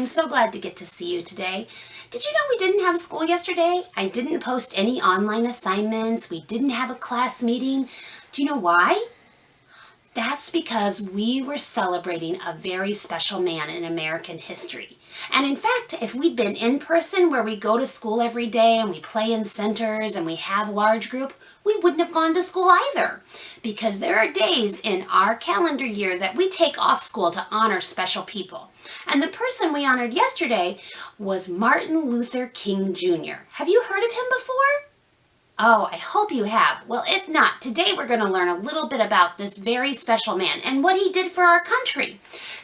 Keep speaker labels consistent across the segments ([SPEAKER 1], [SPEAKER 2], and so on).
[SPEAKER 1] I'm so glad to get to see you today. Did you know we didn't have school yesterday? I didn't post any online assignments. We didn't have a class meeting. Do you know why? That's because we were celebrating a very special man in American history. And in fact, if we'd been in person where we go to school every day and we play in centers and we have a large group, we wouldn't have gone to school either. Because there are days in our calendar year that we take off school to honor special people. And the person we honored yesterday was Martin Luther King Jr. Have you heard of him before? Oh, I hope you have. Well, if not, today we're going to learn a little bit about this very special man and what he did for our country.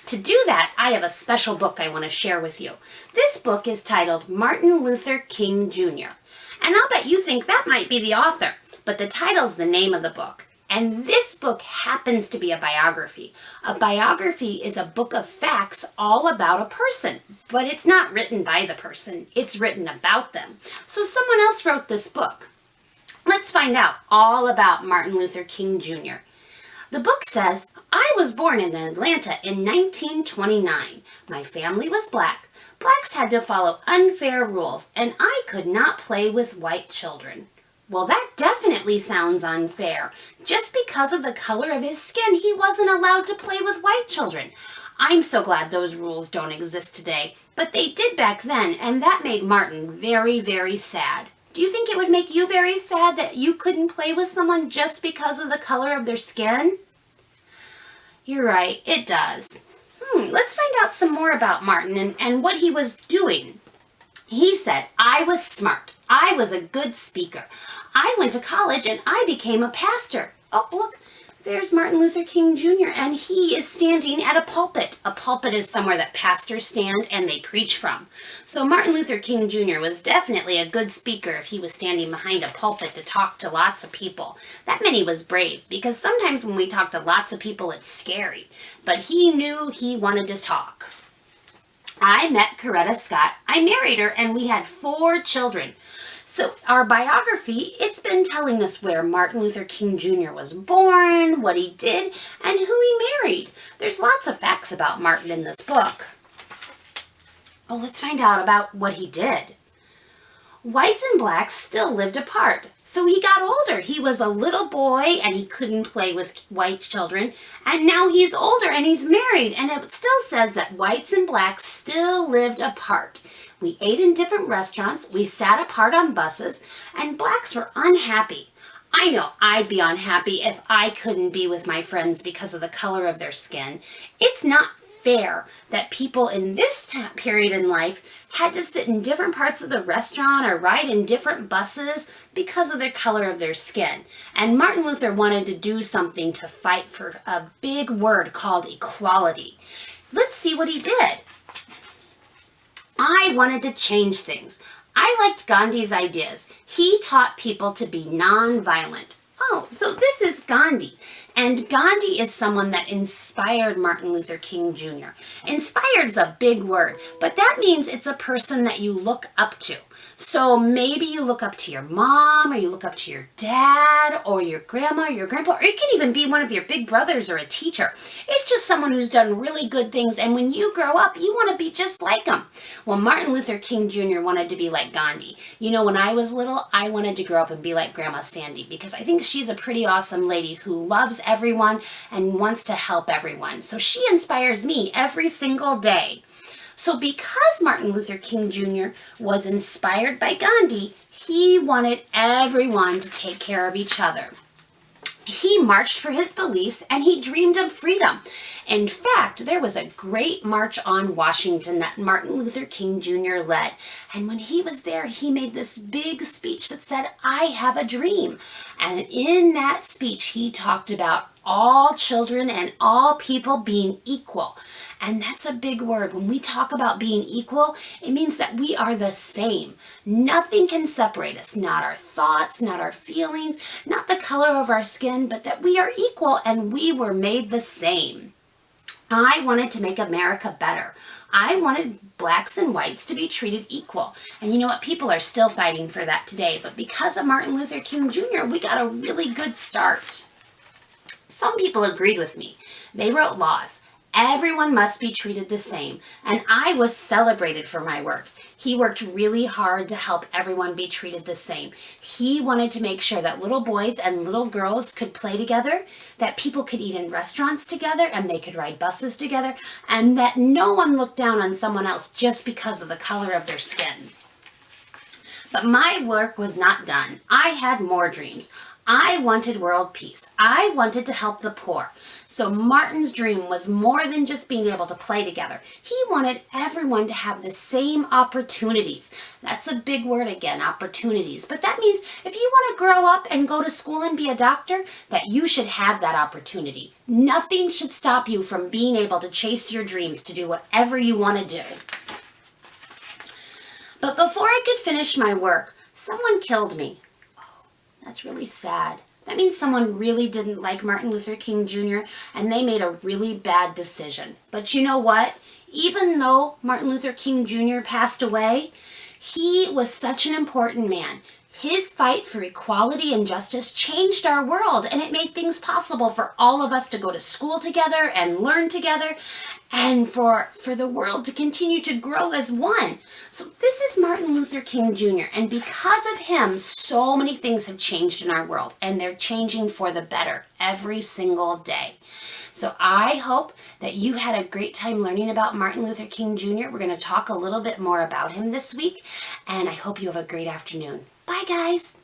[SPEAKER 1] To do that, I have a special book I want to share with you. This book is titled Martin Luther King Jr. And I'll bet you think that might be the author, but the title's the name of the book. And this book happens to be a biography. A biography is a book of facts all about a person, but it's not written by the person, it's written about them. So someone else wrote this book. Let's find out all about Martin Luther King Jr. The book says, I was born in Atlanta in 1929. My family was black. Blacks had to follow unfair rules, and I could not play with white children. Well, that definitely sounds unfair. Just because of the color of his skin, he wasn't allowed to play with white children. I'm so glad those rules don't exist today, but they did back then, and that made Martin very, very sad. Do you think it would make you very sad that you couldn't play with someone just because of the color of their skin? You're right, it does. Let's find out some more about Martin and what he was doing. He said, I was smart. I was a good speaker. I went to college and I became a pastor. Oh, look, there's Martin Luther King Jr. and he is standing at a pulpit. A pulpit is somewhere that pastors stand and they preach from. So Martin Luther King Jr. was definitely a good speaker if he was standing behind a pulpit to talk to lots of people. That meant he was brave, because sometimes when we talk to lots of people, it's scary. But he knew he wanted to talk. I met Coretta Scott. I married her and we had 4 children. So our biography, it's been telling us where Martin Luther King Jr. was born, what he did, and who he married. There's lots of facts about Martin in this book. Oh, let's find out about what he did. Whites and blacks still lived apart. So he got older. He was a little boy and he couldn't play with white children. And now he's older and he's married. And it still says that whites and blacks still lived apart. We ate in different restaurants. We sat apart on buses. And blacks were unhappy. I know I'd be unhappy if I couldn't be with my friends because of the color of their skin. It's not fair that people in this period in life had to sit in different parts of the restaurant or ride in different buses because of the color of their skin. And Martin Luther wanted to do something to fight for a big word called equality. Let's see what he did. I wanted to change things. I liked Gandhi's ideas. He taught people to be non-violent. Oh, so this is Gandhi. And Gandhi is someone that inspired Martin Luther King Jr. Inspired's a big word, but that means it's a person that you look up to. So maybe you look up to your mom, or you look up to your dad, or your grandma, or your grandpa, or it can even be one of your big brothers or a teacher. It's just someone who's done really good things, and when you grow up, you want to be just like them. Well, Martin Luther King Jr. wanted to be like Gandhi. You know, when I was little, I wanted to grow up and be like Grandma Sandy, because I think she's a pretty awesome lady who loves everyone and wants to help everyone. So she inspires me every single day. So because Martin Luther King Jr. was inspired by Gandhi, he wanted everyone to take care of each other. He marched for his beliefs and he dreamed of freedom. In fact, there was a great march on Washington that Martin Luther King Jr. led. And when he was there, he made this big speech that said, I have a dream. And in that speech, he talked about all children and all people being equal. And that's a big word. When we talk about being equal, it means that we are the same. Nothing can separate us, not our thoughts, not our feelings, not the color of our skin, but that we are equal and we were made the same. I wanted to make America better. I wanted blacks and whites to be treated equal. And you know what? People are still fighting for that today. But because of Martin Luther King Jr., we got a really good start. Some people agreed with me. They wrote laws. everyone must be treated the same, and I was celebrated for my work. He worked really hard to help everyone be treated the same. He wanted to make sure that little boys and little girls could play together, that people could eat in restaurants together, and they could ride buses together, and that no one looked down on someone else just because of the color of their skin. But my work was not done. I had more dreams. I wanted world peace. I wanted to help the poor. So Martin's dream was more than just being able to play together. He wanted everyone to have the same opportunities. That's a big word again, opportunities. But that means if you want to grow up and go to school and be a doctor, that you should have that opportunity. Nothing should stop you from being able to chase your dreams, to do whatever you want to do. But before I could finish my work, someone killed me. That's really sad. That means someone really didn't like Martin Luther King Jr. and they made a really bad decision. But you know what? Even though Martin Luther King Jr. passed away, he was such an important man. His fight for equality and justice changed our world, and it made things possible for all of us to go to school together and learn together, and for the world to continue to grow as one. So this is Martin Luther King Jr., and because of him, so many things have changed in our world, and they're changing for the better every single day. So I hope that you had a great time learning about Martin Luther King Jr. We're going to talk a little bit more about him this week, and I hope you have a great afternoon. Bye, guys.